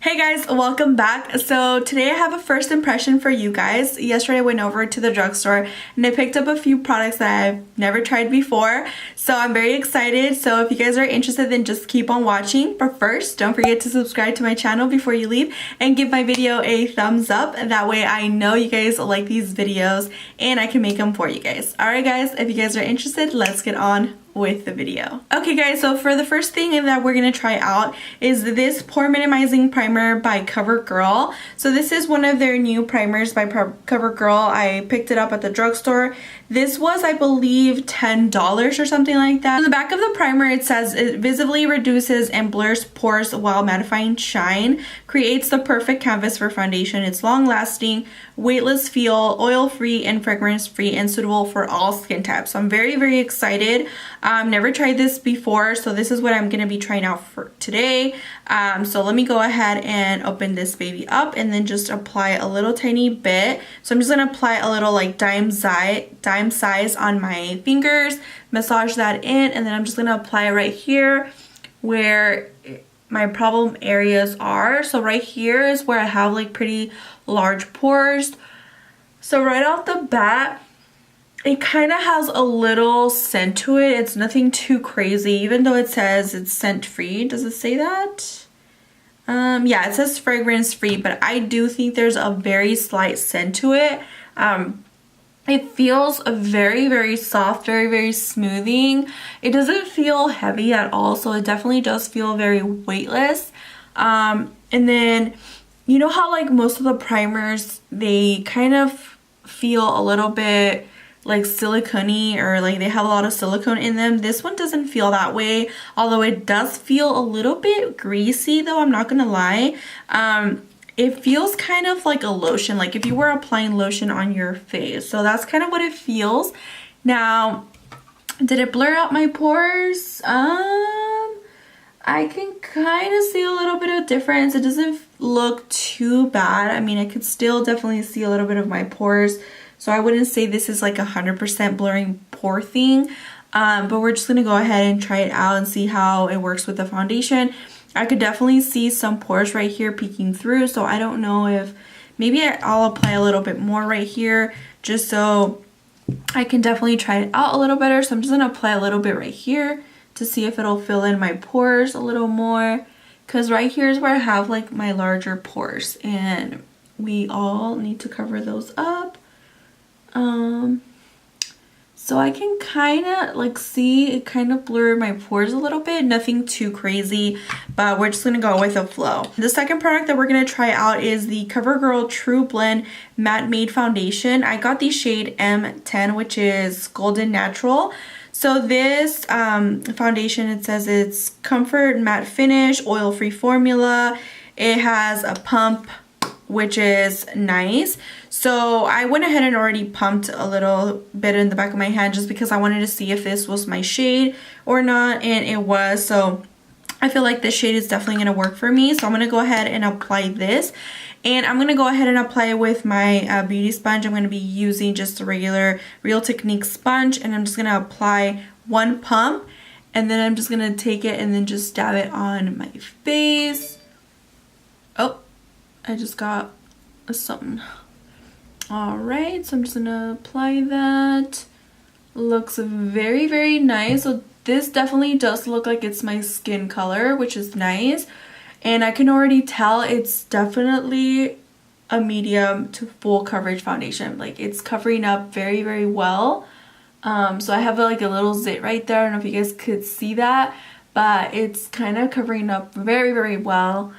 Hey guys, welcome back. So today I have a first impression for you guys. Yesterday I went over to the drugstore and I picked up a few products that I've never tried before. So I'm very excited. So if you guys are interested, then just keep on watching. But first, don't forget to subscribe to my channel before you leave and give my video a thumbs up. That way I know you guys like these videos and I can make them for you guys. Alright guys, if you guys are interested, let's get on with the video. Okay guys, so for the first thing that we're gonna try out is this pore minimizing primer by CoverGirl. So this is one of their new primers by CoverGirl. I picked it up at the drugstore. This was, I believe, $10 or something like that. On the back of the primer it says it visibly reduces and blurs pores while mattifying shine, creates the perfect canvas for foundation. It's long lasting, weightless feel, oil free and fragrance free, and suitable for all skin types. So I'm very excited. Never tried this before, so this is what I'm gonna be trying out for today. So let me go ahead and open this baby up and then just apply a little tiny bit. So I'm just gonna apply a little like dime size on my fingers, massage that in, and then I'm just gonna apply it right here where my problem areas are. So right here is where I have like pretty large pores. So right off the bat, it kind of has a little scent to it. It's nothing too crazy, even though it says it's scent free. Does it say that? Yeah, it says fragrance free, but I do think there's a very slight scent to it. It feels very soft, very smoothing. It doesn't feel heavy at all, so it definitely does feel very weightless. And then, you know how like most of the primers, they kind of feel a little bit like silicone-y, or like they have a lot of silicone in them. This one doesn't feel that way, although it does feel a little bit greasy though, I'm not gonna lie. It feels kind of like a lotion, like if you were applying lotion on your face. So that's kind of what it feels. Now, did it blur out my pores? I can kind of see a little bit of difference. It doesn't look too bad. I mean, I could still definitely see a little bit of my pores. So I wouldn't say this is like 100% blurring pore thing. But we're just gonna go ahead and try it out and see how it works with the foundation. I could definitely see some pores right here peeking through, so I don't know if maybe I'll apply a little bit more right here just so I can definitely try it out a little better. So I'm just gonna apply a little bit right here to see if it'll fill in my pores a little more, because right here is where I have like my larger pores and we all need to cover those up. So I can kind of like see it kind of blur my pores a little bit, nothing too crazy, but we're just gonna go with the flow. The second product that we're gonna try out is the CoverGirl True Blend Matte Made Foundation. I got the shade M10, which is Golden Natural. So this foundation, it says it's comfort matte finish, oil-free formula. It has a pump, which is nice. So I went ahead and already pumped a little bit in the back of my hand just because I wanted to see if this was my shade or not, and it was. So I feel like this shade is definitely going to work for me. So I'm going to go ahead and apply this, and I'm going to go ahead and apply it with my beauty sponge. I'm going to be using just a regular Real Techniques sponge, and I'm just going to apply one pump, and then I'm just going to take it and then just dab it on my face. Oh, I just got something. Alright, so I'm just gonna apply that. Looks very nice. So this definitely does look like it's my skin color, which is nice. And I can already tell it's definitely a medium to full coverage foundation. Like it's covering up very well. So I have like a little zit right there. I don't know if you guys could see that, but it's kind of covering up very well.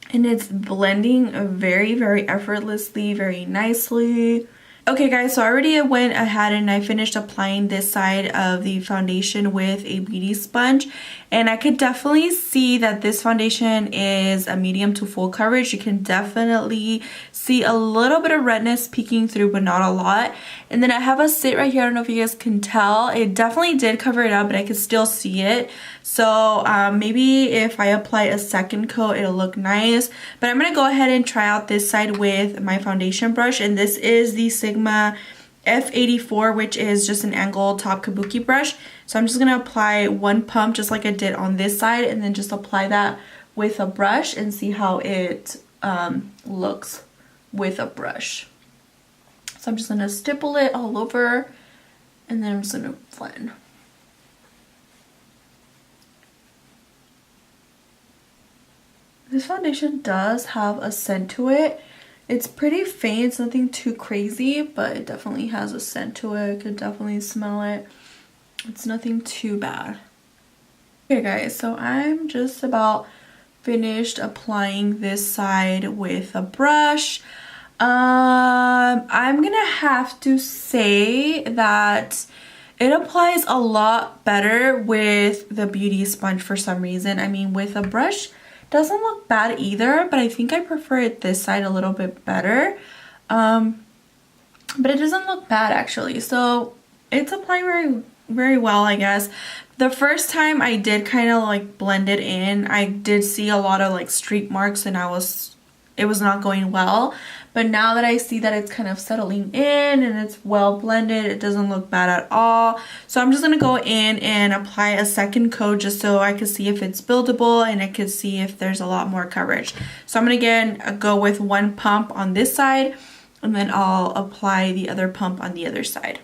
And it's blending very effortlessly, very nicely. Okay guys, so I already went ahead and I finished applying this side of the foundation with a beauty sponge, and I could definitely see that this foundation is a medium to full coverage. You can definitely see a little bit of redness peeking through, but not a lot. And then I have a sit right here. I don't know if you guys can tell. It definitely did cover it up, but I could still see it. So maybe if I apply a second coat, it'll look nice. But I'm going to go ahead and try out this side with my foundation brush. And this is the Sigma F84, which is just an angled top kabuki brush. So I'm just going to apply one pump just like I did on this side, and then just apply that with a brush and see how it looks with a brush. So I'm just going to stipple it all over, and then I'm just going to blend. This foundation does have a scent to it. It's pretty faint, it's nothing too crazy, but it definitely has a scent to it. I could definitely smell it. It's nothing too bad. Okay guys, so I'm just about finished applying this side with a brush. I'm gonna have to say that it applies a lot better with the beauty sponge for some reason. I mean, with a brush, doesn't look bad either, but I think I prefer it this side a little bit better. But it doesn't look bad actually. So it's applying very, very well, I guess. The first time I did kind of like blend it in, I did see a lot of like streak marks and it was not going well. But now that I see that it's kind of settling in and it's well blended, it doesn't look bad at all. So I'm just going to go in and apply a second coat just so I can see if it's buildable and I can see if there's a lot more coverage. So I'm going to again go with one pump on this side and then I'll apply the other pump on the other side.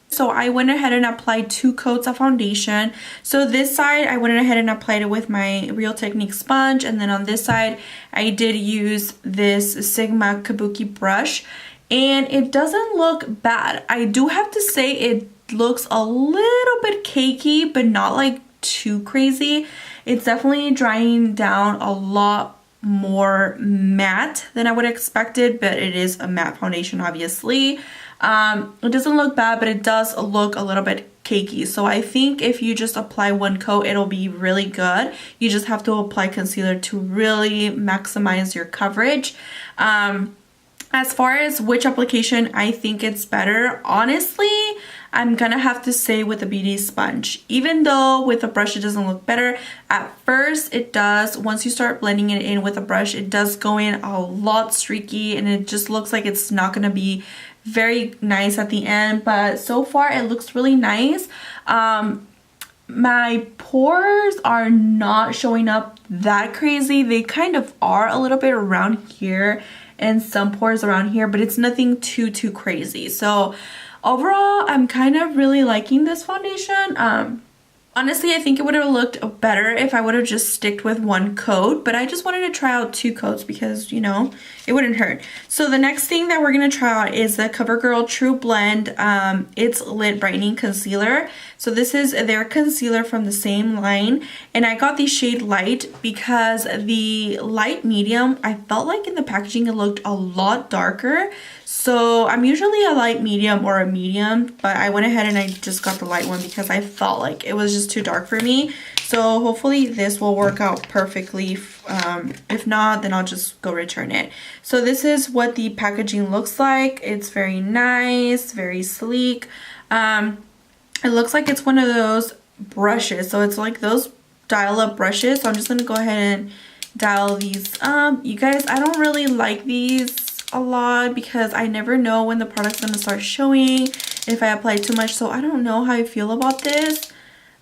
So I went ahead and applied 2 coats of foundation. So this side I went ahead and applied it with my Real Technique sponge, and then on this side I did use this Sigma Kabuki brush, and it doesn't look bad. I do have to say it looks a little bit cakey, but not like too crazy. It's definitely drying down a lot more matte than I would have expected, but it is a matte foundation obviously. It doesn't look bad, but it does look a little bit cakey. So I think if you just apply one coat, it'll be really good. You just have to apply concealer to really maximize your coverage. As far as which application I think it's better, honestly, I'm gonna have to say with the beauty sponge. Even though with a brush it doesn't look better, at first it does. Once you start blending it in with a brush, it does go in a lot streaky and it just looks like it's not gonna be very nice at the end, but so far it looks really nice. My pores are not showing up that crazy. They kind of are a little bit around here and some pores around here, but it's nothing too crazy. So overall, I'm kind of really liking this foundation. Honestly, I think it would have looked better if I would have just sticked with one coat, but I just wanted to try out 2 coats because, you know, it wouldn't hurt. So the next thing that we're going to try out is the CoverGirl True Blend. It's Lid Brightening Concealer. So this is their concealer from the same line, and I got the shade Light because the light medium, I felt like in the packaging it looked a lot darker. So I'm usually a light medium or a medium, but I went ahead and I just got the light one because I felt like it was just too dark for me. So hopefully this will work out perfectly. If not, then I'll just go return it. So this is what the packaging looks like. It's very nice, very sleek. It looks like it's one of those brushes. So it's like those dial up brushes. So I'm just going to go ahead and dial these up. You guys, I don't really like these a lot because I never know when the product's going to start showing if I apply too much. So I don't know how I feel about this.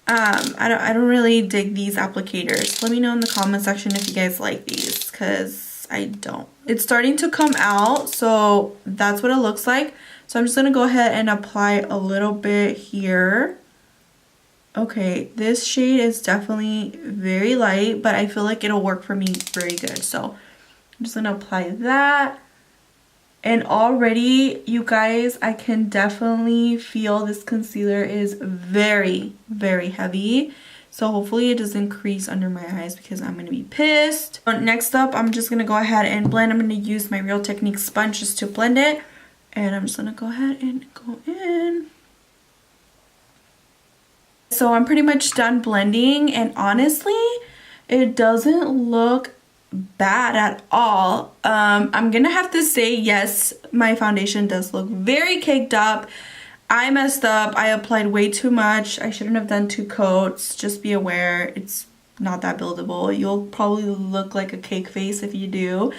I don't really dig these applicators. Let me know in the comment section if you guys like these, because I don't. It's starting to come out, so that's what it looks like. So I'm just going to go ahead and apply a little bit here. Okay, this shade is definitely very light, but I feel like it'll work for me very good. So I'm just going to apply that. And already, you guys, I can definitely feel this concealer is very, very heavy. So hopefully it doesn't crease under my eyes because I'm going to be pissed. Next up, I'm just going to go ahead and blend. I'm going to use my Real Technique sponge just to blend it. And I'm just going to go ahead and go in. So I'm pretty much done blending. And honestly, it doesn't look bad at all. I'm gonna have to say yes, my foundation does look very caked up. I messed up. I applied way too much. I shouldn't have done 2 coats. Just be aware, it's not that buildable. You'll probably look like a cake face if you do,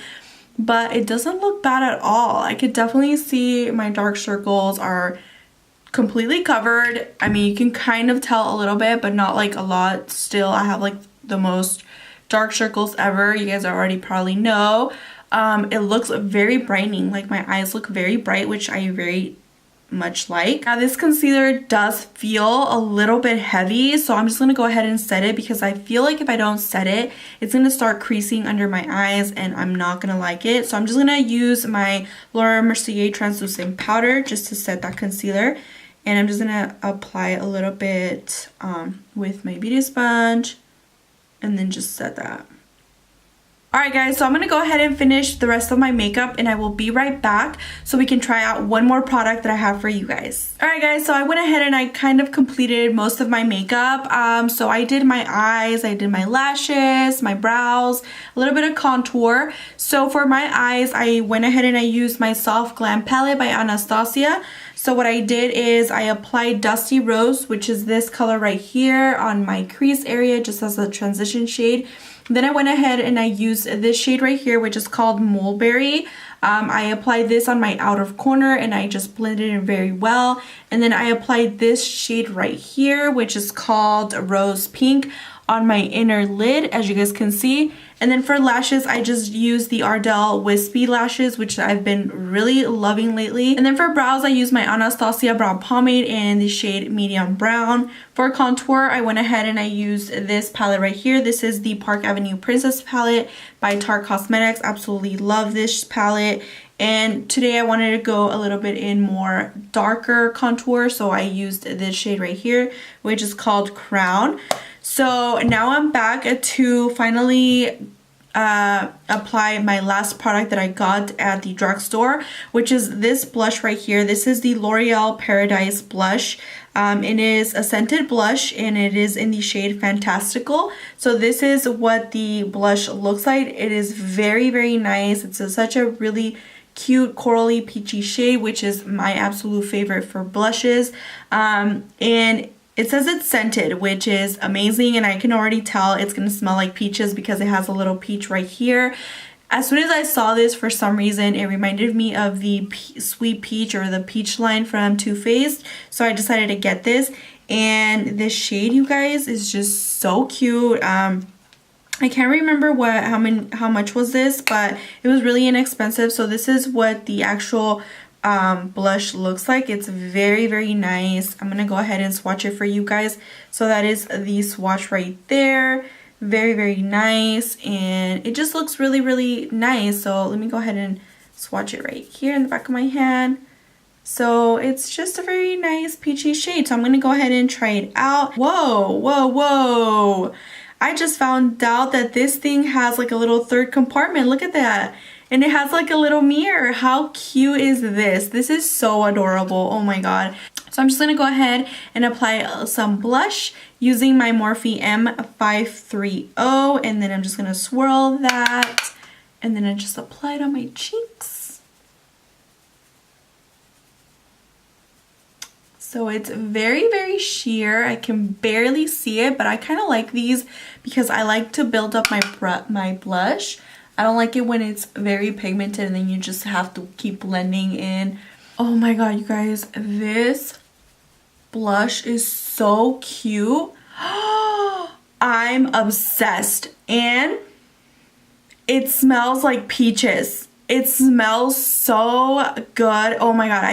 but it doesn't look bad at all. I could definitely see my dark circles are completely covered. I mean, you can kind of tell a little bit, but not like a lot. Still, I have like the most dark circles ever. You guys already probably know. It looks very brightening, like my eyes look very bright, which I very much like. Now this concealer does feel a little bit heavy, so I'm just gonna go ahead and set it because I feel like if I don't set it, it's gonna start creasing under my eyes and I'm not gonna like it. So I'm just gonna use my Laura Mercier translucent powder just to set that concealer, and I'm just gonna apply a little bit with my beauty sponge and then just set that. Alright guys, so I'm going to go ahead and finish the rest of my makeup and I will be right back so we can try out one more product that I have for you guys. Alright guys, so I went ahead and I kind of completed most of my makeup. So I did my eyes, I did my lashes, my brows, a little bit of contour. So for my eyes, I went ahead and I used my Soft Glam palette by Anastasia. So what I did is I applied Dusty Rose, which is this color right here, on my crease area just as a transition shade. Then I went ahead and I used this shade right here, which is called Mulberry. I applied this on my outer corner and I just blended it very well. And then I applied this shade right here, which is called Rose Pink, on my inner lid, as you guys can see. And then for lashes, I just used the Ardell Wispy lashes, which I've been really loving lately. And then for brows, I used my Anastasia brow pomade in the shade medium brown. For contour, I went ahead and I used this palette right here. This is the Park Avenue Princess palette by Tarte Cosmetics. Absolutely love this palette. And today I wanted to go a little bit in more darker contour, so I used this shade right here, which is called Crown. So now I'm back to finally apply my last product that I got at the drugstore, which is this blush right here. This is the L'Oreal Paradise blush. It is a scented blush and it is in the shade Fantastical. So this is what the blush looks like. It is very, very nice. It's such a really cute corally peachy shade, which is my absolute favorite for blushes. And it says it's scented, which is amazing, and I can already tell it's going to smell like peaches because it has a little peach right here. As soon as I saw this, for some reason, it reminded me of the Sweet Peach or the peach line from Too Faced, so I decided to get this. And this shade, you guys, is just so cute. I can't remember how much was this, but it was really inexpensive. So this is what the actual blush looks like. It's very, very nice. I'm gonna go ahead and swatch it for you guys. So that is the swatch right there. Very, very nice, and it just looks really, really nice. So let me go ahead and swatch it right here in the back of my hand. So it's just a very nice peachy shade. So I'm gonna go ahead and try it out. Whoa, whoa, whoa. I just found out that this thing has like a little third compartment. Look at that. And it has like a little mirror. How cute is this? This is so adorable. Oh my god. So I'm just going to go ahead and apply some blush using my Morphe M530. And then I'm just going to swirl that. And then I just apply it on my cheeks. So it's very, very sheer. I can barely see it, but I kind of like these because I like to build up my blush. I don't like it when it's very pigmented and then you just have to keep blending in. Oh my god, you guys, this blush is so cute. I'm obsessed. And it smells like peaches. It smells so good. Oh my god,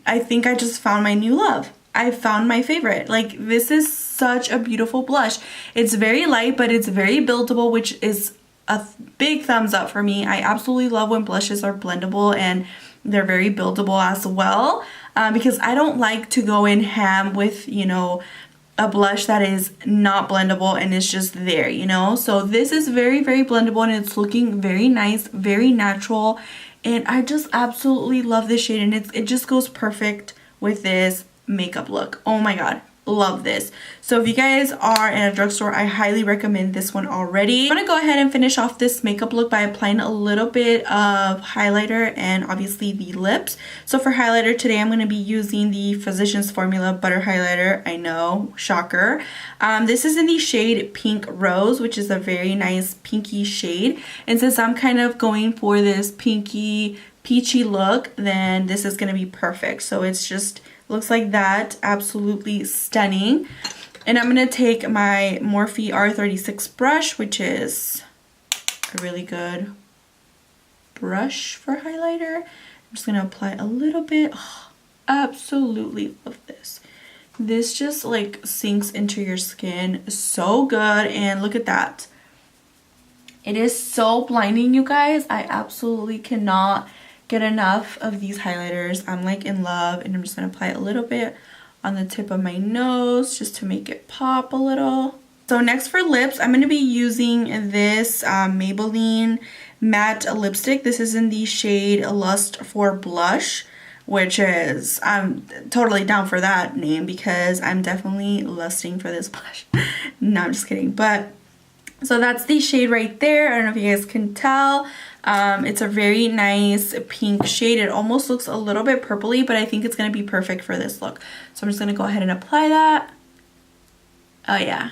I think I just found my new love. I found my favorite. Like, this is such a beautiful blush. It's very light, but it's very buildable, which is a big thumbs up for me. I absolutely love when blushes are blendable and they're very buildable as well, because I don't like to go in ham with, you know, a blush that is not blendable and it's just there, you know. So this is very, very blendable and it's looking very nice, very natural, and I just absolutely love this shade, and it just goes perfect with this makeup look. Oh my god, love this. So if you guys are in a drugstore, I highly recommend this one already. I'm gonna go ahead and finish off this makeup look by applying a little bit of highlighter and obviously the lips. So for highlighter today, I'm gonna be using the Physicians Formula Butter Highlighter. I know, shocker. This is in the shade Pink Rose, which is a very nice pinky shade. And since I'm kind of going for this pinky peachy look, then this is gonna be perfect. So it's just looks like that. Absolutely stunning. And I'm going to take my Morphe R36 brush, which is a really good brush for highlighter. I'm just going to apply a little bit. Oh, absolutely love this. This just like sinks into your skin so good. And look at that. It is so blinding, you guys. I absolutely cannot get enough of these highlighters. I'm like in love, and I'm just going to apply a little bit on the tip of my nose just to make it pop a little. So next for lips, I'm going to be using this Maybelline matte lipstick. This is in the shade Lust for Blush, which is, I'm totally down for that name because I'm definitely lusting for this blush. No, I'm just kidding. But so that's the shade right there. I don't know if you guys can tell. It's a very nice pink shade. It almost looks a little bit purpley, but I think it's going to be perfect for this look. So I'm just going to go ahead and apply that. Oh yeah.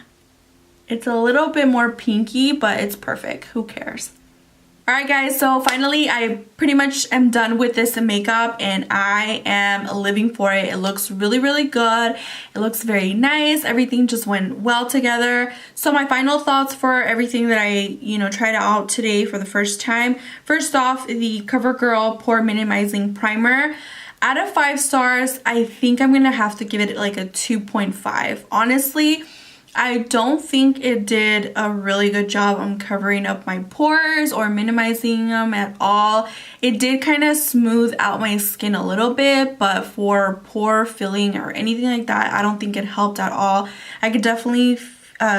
It's a little bit more pinky, but it's perfect. Who cares? Alright guys, so finally I pretty much am done with this makeup and I am living for it. It looks really, really good. It looks very nice. Everything just went well together. So my final thoughts for everything that I, tried out today for the first time. First off, the CoverGirl Pore Minimizing Primer. Out of 5 stars, I think I'm going to have to give it like a 2.5. Honestly, I don't think it did a really good job on covering up my pores or minimizing them at all. It did kind of smooth out my skin a little bit, but for pore filling or anything like that, I don't think it helped at all. I could definitely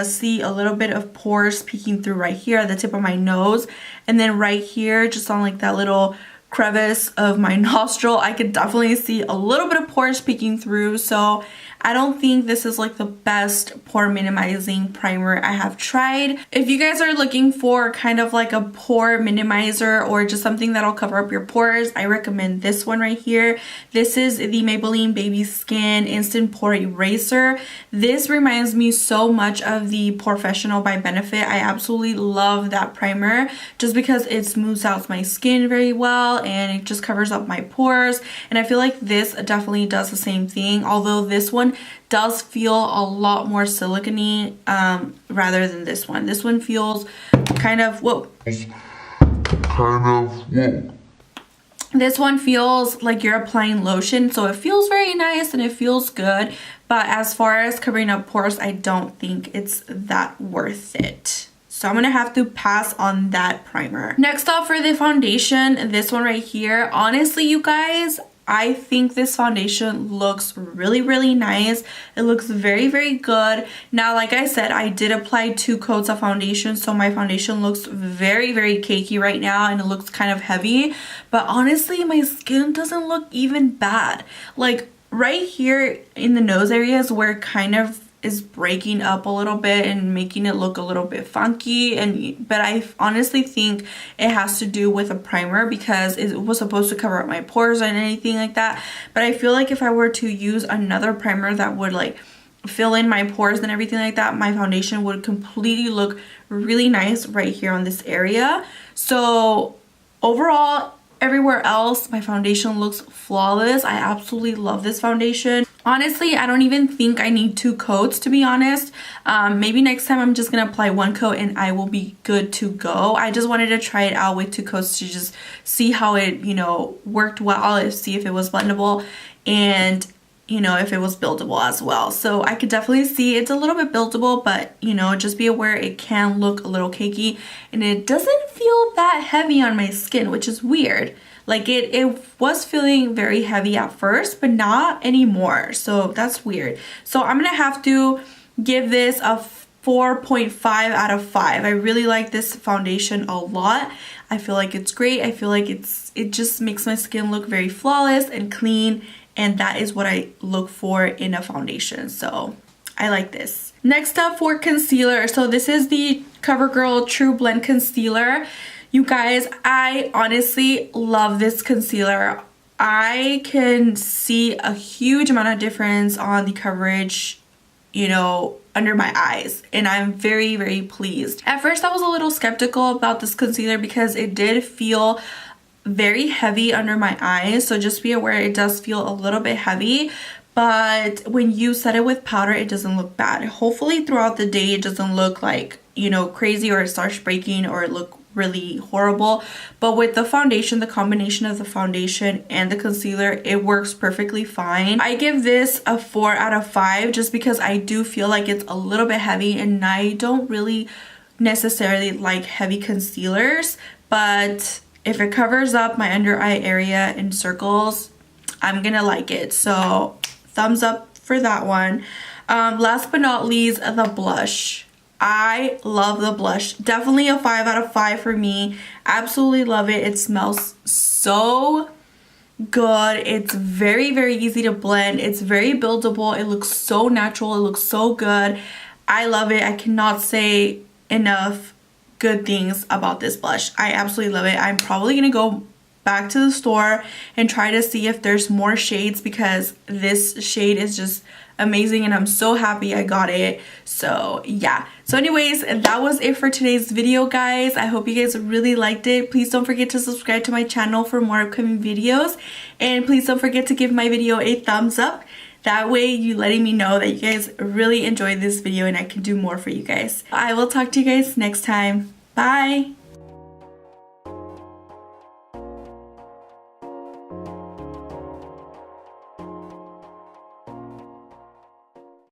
see a little bit of pores peeking through right here at the tip of my nose, and then right here just on like that little crevice of my nostril, I could definitely see a little bit of pores peeking through. So I don't think this is like the best pore minimizing primer I have tried. If you guys are looking for kind of like a pore minimizer or just something that'll cover up your pores, I recommend this one right here. This is the Maybelline Baby Skin Instant Pore Eraser. This reminds me so much of the Porefessional by Benefit. I absolutely love that primer just because it smooths out my skin very well and it just covers up my pores. And I feel like this definitely does the same thing, although this one does feel a lot more silicone rather than this one. This one feels kind of, this one feels like you're applying lotion, so it feels very nice and it feels good. But as far as covering up pores, I don't think it's that worth it. So I'm going to have to pass on that primer. Next up for the foundation, this one right here. Honestly, you guys, I think this foundation looks really, really nice. It looks very, very good. Now, like I said, I did apply 2 coats of foundation, so my foundation looks very, very cakey right now and it looks kind of heavy. But honestly, my skin doesn't look even bad. Like right here in the nose areas where it kind of is breaking up a little bit and making it look a little bit funky, but I honestly think it has to do with a primer because it was supposed to cover up my pores and anything like that. But I feel like if I were to use another primer that would like fill in my pores and everything like that, my foundation would completely look really nice right here on this area. So overall, everywhere else, my foundation looks flawless. I absolutely love this foundation. Honestly, I don't even think I need 2 coats, to be honest. Maybe next time I'm just going to apply 1 coat and I will be good to go. I just wanted to try it out with 2 coats to just see how it, worked well, see if it was blendable and, if it was buildable as well. So I could definitely see it's a little bit buildable, but, just be aware it can look a little cakey and it doesn't feel that heavy on my skin, which is weird. Like it was feeling very heavy at first, but not anymore. So that's weird. So I'm going to have to give this a 4.5 out of 5. I really like this foundation a lot. I feel like it's great. I feel like it just makes my skin look very flawless and clean. And that is what I look for in a foundation. So I like this. Next up for concealer. So this is the CoverGirl True Blend Concealer. You guys, I honestly love this concealer. I can see a huge amount of difference on the coverage, under my eyes, and I'm very, very pleased. At first, I was a little skeptical about this concealer because it did feel very heavy under my eyes, so just be aware it does feel a little bit heavy. but when you set it with powder, it doesn't look bad. Hopefully throughout the day it doesn't look like, you know, crazy, or it starts breaking, or it look really horrible. But with the foundation, the combination of the foundation and the concealer, it works perfectly fine. I give this a 4 out of 5 just because I do feel like it's a little bit heavy, and I don't really necessarily like heavy concealers, but if it covers up my under eye area in circles, I'm gonna like it. So thumbs up for that one. Last but not least, the blush. I love the blush. Definitely a 5 out of 5 for me. Absolutely love it. It smells so good. It's very, very easy to blend. It's very buildable. It looks so natural. It looks so good. I love it. I cannot say enough good things about this blush. I absolutely love it. I'm probably gonna go back to the store and try to see if there's more shades, because this shade is just amazing and I'm so happy I got it. So yeah, so anyways, that was it for today's video, guys. I hope you guys really liked it. Please don't forget to subscribe to my channel for more upcoming videos, and please don't forget to give my video a thumbs up. That way you letting me know that you guys really enjoyed this video and I can do more for you guys. I will talk to you guys next time. Bye.